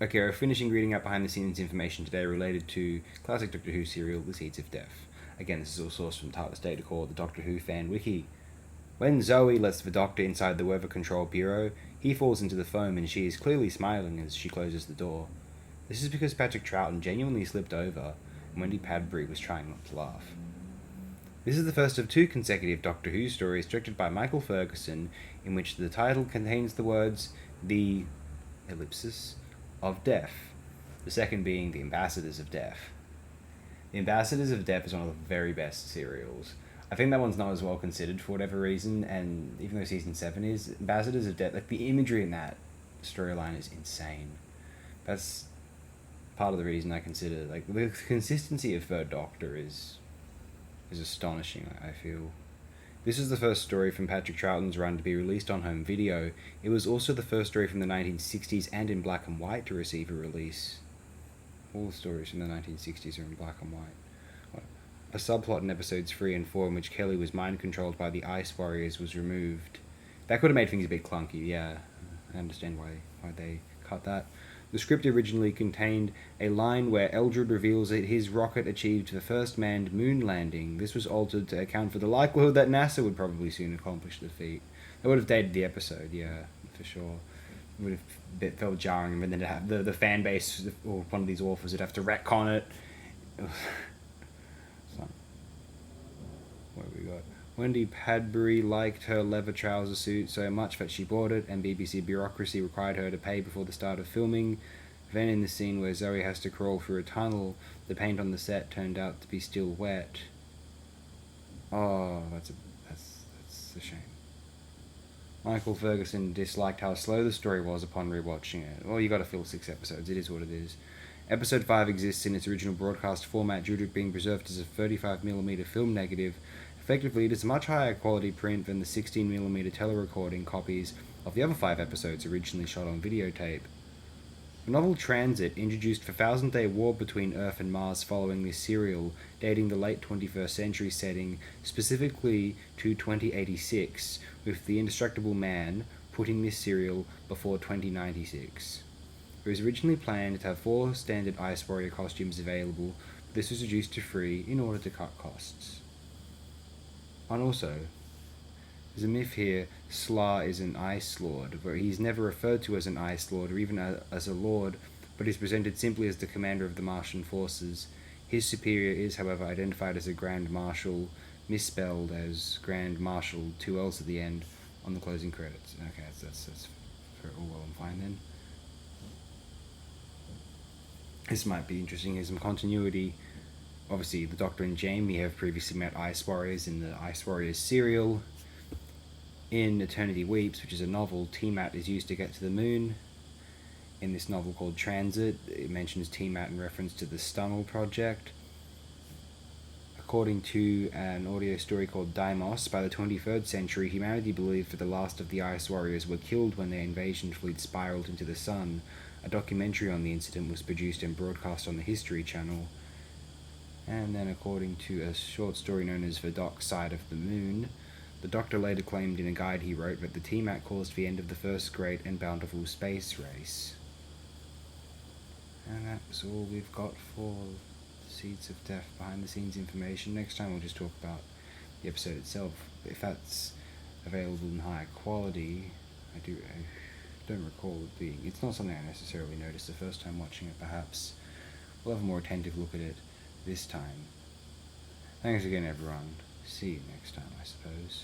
Okay, we're finishing reading out behind-the-scenes information today related to classic Doctor Who serial, The Seeds of Death. Again, this is all sourced from TARDIS Data Core, the Doctor Who fan wiki. When Zoe lets the Doctor inside the Weather Control Bureau, he falls into the foam and she is clearly smiling as she closes the door. This is because Patrick Troughton genuinely slipped over, and Wendy Padbury was trying not to laugh. This is the first of 2 consecutive Doctor Who stories directed by Michael Ferguson, in which the title contains the words, the ellipsis, of Death, the second being The Ambassadors of Death. The Ambassadors of Death is one of the very best serials. I think that one's not as well considered for whatever reason, and even though season 7 is, Ambassadors of Death, like the imagery in that storyline is insane. That's part of the reason I consider, like, the consistency of Third Doctor is astonishing, I feel. This is the first story from Patrick Troughton's run to be released on home video. It was also the first story from the 1960s and in black and white to receive a release. All the stories from the 1960s are in black and white. A subplot in episodes 3 and 4 in which Kelly was mind-controlled by the Ice Warriors was removed. That could have made things a bit clunky, yeah. I understand why they cut that. The script originally contained a line where Eldred reveals that his rocket achieved the first manned moon landing. This was altered to account for the likelihood that NASA would probably soon accomplish the feat. That would have dated the episode, yeah, for sure. It would have felt jarring, and then to have the fan base or one of these authors would have to retcon it. So, what have we got? Wendy Padbury liked her leather trouser suit so much that she bought it, and BBC bureaucracy required her to pay before the start of filming. Then in the scene where Zoe has to crawl through a tunnel, the paint on the set turned out to be still wet. Oh, that's a shame. Michael Ferguson disliked how slow the story was upon rewatching it. Well, you gotta fill 6 episodes, it is what it is. Episode 5 exists in its original broadcast format due to it being preserved as a 35mm film negative. Effectively, it is a much higher quality print than the 16mm telerecording copies of the other 5 episodes originally shot on videotape. The novel Transit introduced the thousand-day war between Earth and Mars following this serial, dating the late 21st century setting, specifically to 2086, with The Indestructible Man putting this serial before 2096. It was originally planned to have 4 standard Ice Warrior costumes available, but this was reduced to 3 in order to cut costs. And also, there's a myth here, Slar is an Ice Lord, where he's never referred to as an Ice Lord or even as a Lord, but is presented simply as the commander of the Martian forces. His superior is, however, identified as a Grand Marshal, misspelled as Grand Marshal, 2 L's at the end, on the closing credits. Okay, that's all well and fine then. This might be interesting, here's some continuity. Obviously, the Doctor and Jamie have previously met Ice Warriors in the Ice Warriors serial. In Eternity Weeps, which is a novel, Tiamat is used to get to the moon. In this novel called Transit, it mentions Tiamat in reference to the Stunnel Project. According to an audio story called Deimos, by the 23rd century, humanity believed that the last of the Ice Warriors were killed when their invasion fleet spiraled into the sun. A documentary on the incident was produced and broadcast on the History Channel. And then according to a short story known as The Dark Side of the Moon, the Doctor later claimed in a guide he wrote that the Tiamat caused the end of the first great and bountiful space race. And that's all we've got for Seeds of Death behind the scenes information. Next time we'll just talk about the episode itself. If that's available in higher quality, I don't recall it being. It's not something I necessarily noticed the first time watching it, perhaps. We'll have a more attentive look at it this time. Thanks again, everyone. See you next time, I suppose.